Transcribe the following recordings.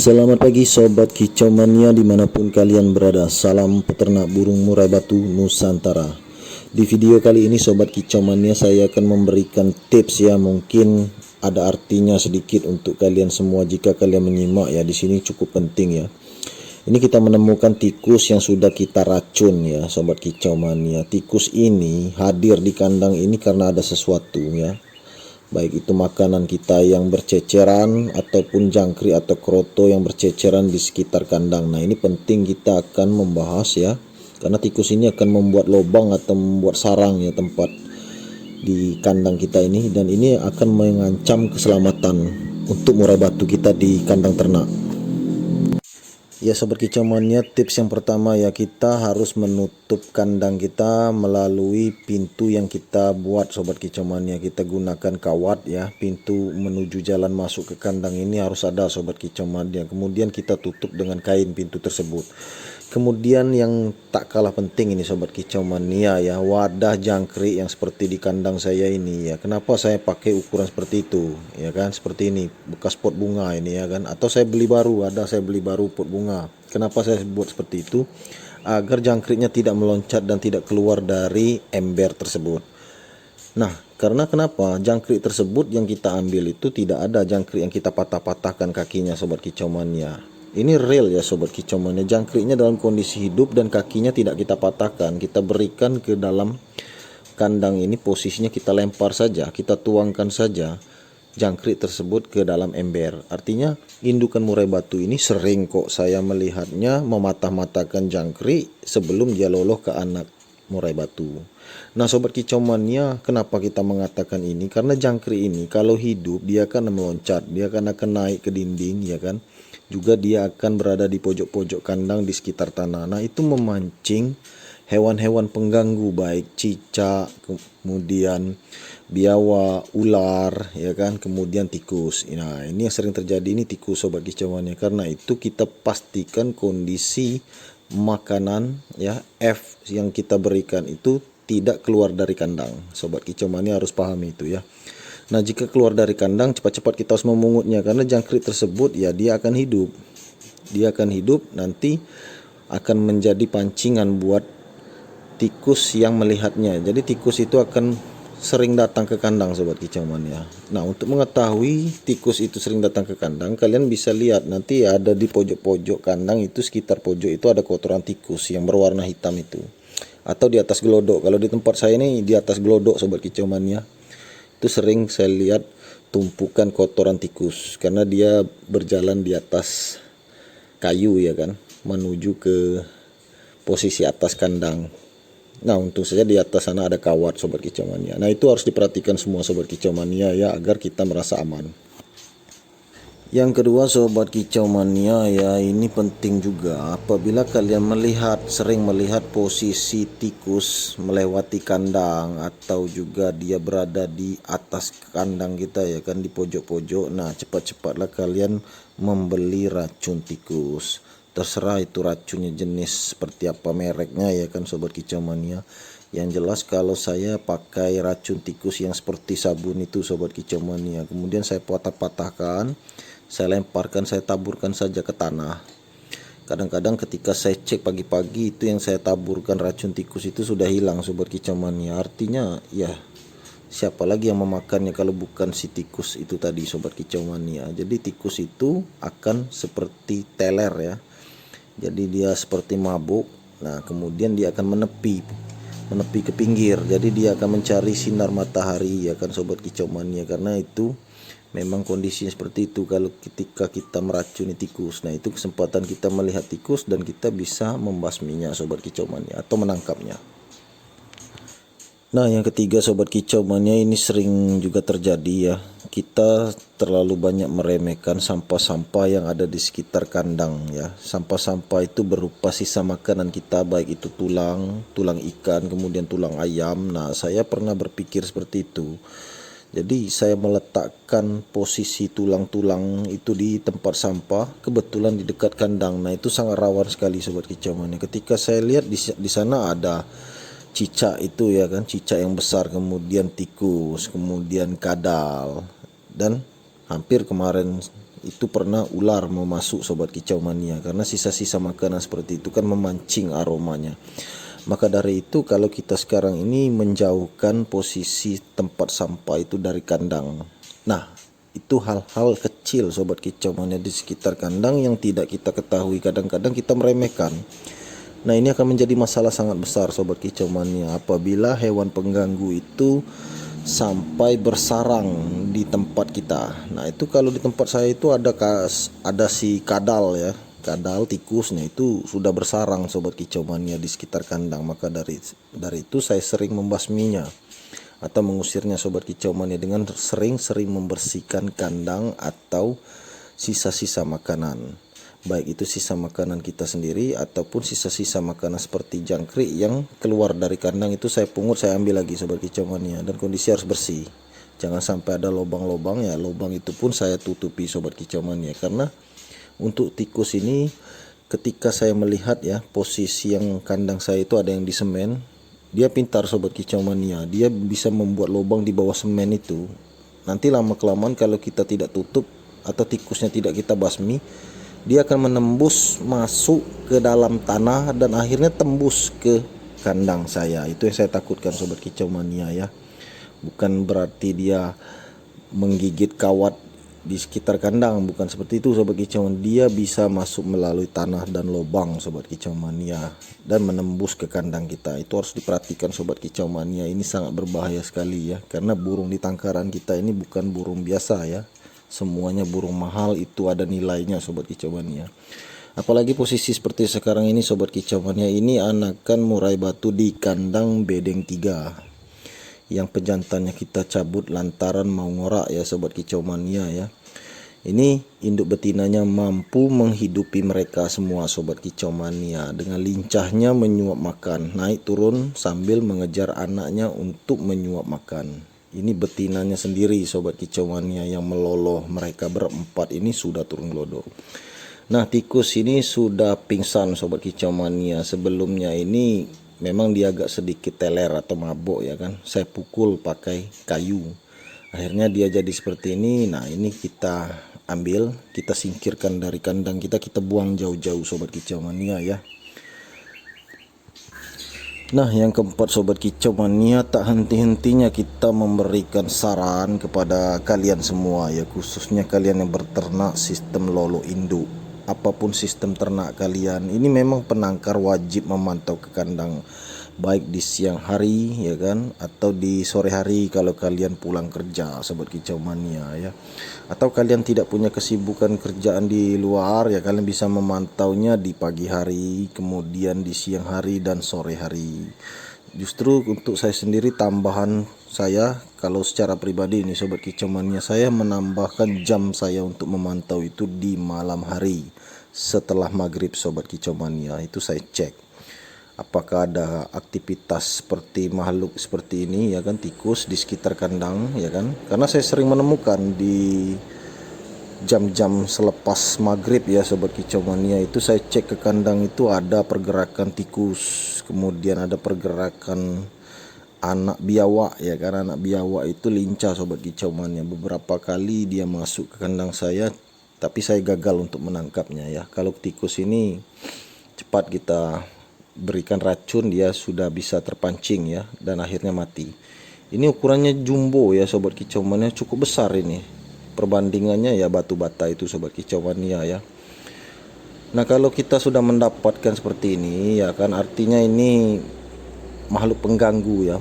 Selamat pagi Sobat Kicau Mania dimanapun kalian berada. Salam peternak burung murai batu Nusantara. Di video kali ini Sobat Kicau Mania saya akan memberikan tips ya, mungkin ada artinya sedikit untuk kalian semua jika kalian menyimak ya. Di sini cukup penting ya. Ini kita menemukan tikus yang sudah kita racun ya Sobat Kicau Mania. Tikus ini hadir di kandang ini karena ada sesuatu ya. Baik itu makanan kita yang berceceran ataupun jangkrik atau kroto yang berceceran di sekitar kandang. Nah ini penting kita akan membahas ya, karena tikus ini akan membuat lubang atau membuat sarang ya tempat di kandang kita ini, dan ini akan mengancam keselamatan untuk murai batu kita di kandang ternak. Ya Sobat Kicau Mania, tips yang pertama ya, kita harus menutup kandang kita melalui pintu yang kita buat Sobat Kicau Mania. Kita gunakan kawat ya, pintu menuju jalan masuk ke kandang ini harus ada Sobat Kicau Mania. Kemudian kita tutup dengan kain pintu tersebut. Kemudian yang tak kalah penting ini Sobat Kicau Mania ya, wadah jangkrik yang seperti di kandang saya ini ya. Kenapa saya pakai ukuran seperti itu ya kan, seperti ini bekas pot bunga ini ya kan, atau saya beli baru, saya beli baru pot bunga. Kenapa saya buat seperti itu? Agar jangkriknya tidak meloncat dan tidak keluar dari ember tersebut. Nah, karena kenapa? Jangkrik tersebut yang kita ambil itu tidak ada jangkrik yang kita patah-patahkan kakinya Sobat Kicau Mania. Ini real ya Sobat Kicau Mania, jangkriknya dalam kondisi hidup dan kakinya tidak kita patahkan. Kita berikan ke dalam kandang ini, posisinya kita lempar saja, kita tuangkan saja jangkrik tersebut ke dalam ember. Artinya indukan murai batu ini sering kok saya melihatnya mematah-matahkan jangkrik sebelum dia loloh ke anak murai batu. Nah Sobat Kicau Mania, kenapa kita mengatakan ini? Karena jangkrik ini kalau hidup dia akan meloncat, dia akan naik ke dinding ya kan. Juga dia akan berada di pojok-pojok kandang di sekitar tanah. Nah itu memancing hewan-hewan pengganggu, baik cicak, kemudian biawak, ular ya kan, kemudian tikus. Nah ini yang sering terjadi, ini tikus Sobat Kicau Mania. Karena itu kita pastikan kondisi makanan ya, F yang kita berikan itu tidak keluar dari kandang. Sobat Kicau Mania harus pahami itu ya. Nah jika keluar dari kandang, cepat-cepat kita harus memungutnya, karena jangkrik tersebut ya dia akan hidup. Dia akan hidup, nanti akan menjadi pancingan buat tikus yang melihatnya. Jadi tikus itu akan sering datang ke kandang Sobat Kicau Mania. Nah untuk mengetahui tikus itu sering datang ke kandang, kalian bisa lihat nanti ada di pojok-pojok kandang itu, sekitar pojok itu ada kotoran tikus yang berwarna hitam itu, atau di atas gelodok. Kalau di tempat saya ini di atas gelodok Sobat Kicau Mania, itu sering saya lihat tumpukan kotoran tikus karena dia berjalan di atas kayu ya kan, menuju ke posisi atas kandang. Nah untung saja di atas sana ada kawat Sobat Kicau Mania. Nah itu harus diperhatikan semua Sobat Kicau Mania ya, agar kita merasa aman. Yang kedua Sobat Kicau Mania ya, ini penting juga apabila kalian sering melihat posisi tikus melewati kandang atau juga dia berada di atas kandang kita ya kan, di pojok-pojok. Nah cepat-cepatlah kalian membeli racun tikus. Terserah itu racunnya jenis seperti apa, mereknya ya kan Sobat Kicau Mania. Yang jelas kalau saya pakai racun tikus yang seperti sabun itu Sobat Kicau Mania. Kemudian saya patah-patahkan, saya lemparkan, saya taburkan saja ke tanah. Kadang-kadang ketika saya cek pagi-pagi, itu yang saya taburkan racun tikus itu sudah hilang Sobat Kicau Mania. Artinya ya siapa lagi yang memakannya kalau bukan si tikus itu tadi Sobat Kicau Mania. Jadi tikus itu akan seperti teler ya, jadi dia seperti mabuk. Nah kemudian dia akan menepi ke pinggir, jadi dia akan mencari sinar matahari ya kan Sobat Kicau Mania. Karena itu memang kondisinya seperti itu kalau ketika kita meracuni tikus. Nah itu kesempatan kita melihat tikus dan kita bisa membasminya Sobat Kicau Mania atau menangkapnya. Nah yang ketiga Sobat Kicau Mania, ini sering juga terjadi ya, kita terlalu banyak meremehkan sampah-sampah yang ada di sekitar kandang ya. Sampah-sampah itu berupa sisa makanan kita, baik itu tulang ikan, kemudian tulang ayam. Nah saya pernah berpikir seperti itu. Jadi saya meletakkan posisi tulang-tulang itu di tempat sampah, kebetulan di dekat kandang. Nah itu sangat rawan sekali Sobat Kicau Mania. Ketika saya lihat di sana ada cicak itu ya kan, cicak yang besar, kemudian tikus, kemudian kadal, dan hampir kemarin itu pernah ular mau masuk sobat kicau mania, karena sisa-sisa makanan seperti itu kan memancing aromanya. Maka dari itu kalau kita sekarang ini menjauhkan posisi tempat sampah itu dari kandang. Nah, itu hal-hal kecil sobat kicau mania di sekitar kandang yang tidak kita ketahui, kadang-kadang kita meremehkan. Nah, ini akan menjadi masalah sangat besar sobat kicau mania apabila hewan pengganggu itu sampai bersarang di tempat kita. Nah, itu kalau di tempat saya itu ada si kadal ya, kadal tikusnya itu sudah bersarang sobat kicau mania di sekitar kandang. Maka dari itu saya sering membasminya atau mengusirnya sobat kicau mania dengan sering-sering membersihkan kandang atau sisa-sisa makanan. Baik itu sisa makanan kita sendiri ataupun sisa-sisa makanan seperti jangkrik yang keluar dari kandang, itu saya pungut, saya ambil lagi sobat kicau mania, dan kondisi harus bersih. Jangan sampai ada lubang-lubang ya, lubang itu pun saya tutupi sobat kicau mania. Karena untuk tikus ini ketika saya melihat ya posisi yang kandang saya itu ada yang di semen, dia pintar sobat kicau mania, dia bisa membuat lubang di bawah semen itu. Nanti lama kelamaan kalau kita tidak tutup atau tikusnya tidak kita basmi, dia akan menembus masuk ke dalam tanah dan akhirnya tembus ke kandang saya. Itu yang saya takutkan sobat kicau mania ya. Bukan berarti dia menggigit kawat di sekitar kandang, bukan seperti itu sobat kicau mania. Dia bisa masuk melalui tanah dan lubang sobat kicau mania dan menembus ke kandang kita. Itu harus diperhatikan sobat kicau mania. Ini sangat berbahaya sekali ya, karena burung di tangkaran kita ini bukan burung biasa ya. Semuanya burung mahal, itu ada nilainya sobat kicau mania. Apalagi posisi seperti sekarang ini sobat kicau mania, ini anakan murai batu di kandang bedeng 3 yang pejantannya kita cabut lantaran mau ngorak ya sobat kicau mania ya. Ini induk betinanya mampu menghidupi mereka semua sobat kicau mania, dengan lincahnya menyuap makan, naik turun sambil mengejar anaknya untuk menyuap makan. Ini betinanya sendiri sobat kicau mania yang meloloh, mereka berempat ini sudah turun glodok. Nah, tikus ini sudah pingsan sobat kicau mania. Sebelumnya ini memang dia agak sedikit teler atau mabuk ya kan, saya pukul pakai kayu, akhirnya dia jadi seperti ini. Nah, ini kita ambil, kita singkirkan dari kandang kita buang jauh-jauh sobat kicau mania ya. Nah, yang keempat sobat kicau mania, tak henti-hentinya kita memberikan saran kepada kalian semua ya, khususnya kalian yang berternak sistem lolo induk. Apapun sistem ternak kalian, ini memang penangkar wajib memantau ke kandang, baik di siang hari ya kan, atau di sore hari kalau kalian pulang kerja sobat kicau mania ya. Atau kalian tidak punya kesibukan kerjaan di luar ya, kalian bisa memantaunya di pagi hari, kemudian di siang hari dan sore hari. Justru untuk saya sendiri, tambahan saya kalau secara pribadi ini sobat kicau mania, saya menambahkan jam saya untuk memantau itu di malam hari setelah maghrib sobat kicau mania. Itu saya cek apakah ada aktivitas seperti makhluk seperti ini ya kan, tikus di sekitar kandang ya kan. Karena saya sering menemukan di jam-jam selepas maghrib ya sobat kicau mania, itu saya cek ke kandang itu ada pergerakan tikus, kemudian ada pergerakan anak biawak ya kan. Anak biawak itu lincah sobat kicau mania, beberapa kali dia masuk ke kandang saya tapi saya gagal untuk menangkapnya ya. Kalau tikus ini cepat kita berikan racun, dia sudah bisa terpancing ya, dan akhirnya mati. Ini ukurannya jumbo ya sobat kicau mania, cukup besar ini. Perbandingannya ya batu bata itu sobat kicau mania ya. Nah, kalau kita sudah mendapatkan seperti ini ya kan, artinya ini makhluk pengganggu ya.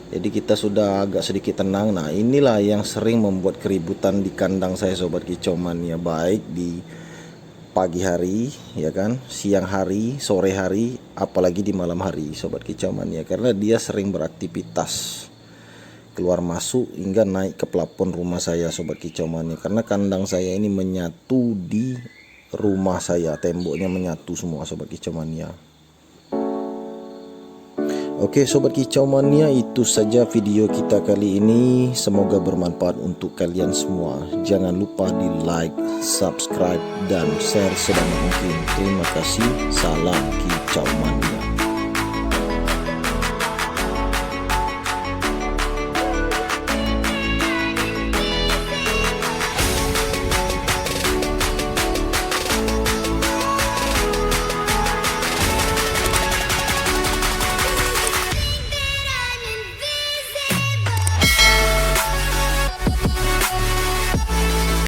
Jadi kita sudah agak sedikit tenang. Nah, inilah yang sering membuat keributan di kandang saya sobat kicau mania, baik di pagi hari ya kan, siang hari, sore hari, apalagi di malam hari sobat kicau mania, karena dia sering beraktivitas keluar masuk hingga naik ke plafon rumah saya sobat kicau mania. Karena kandang saya ini menyatu di rumah saya, temboknya menyatu semua sobat kicau mania. Oke sobat kicau mania, itu saja video kita kali ini. Semoga bermanfaat untuk kalian semua. Jangan lupa di like, subscribe, dan share sebanyak mungkin. Terima kasih. Salam kicau mania.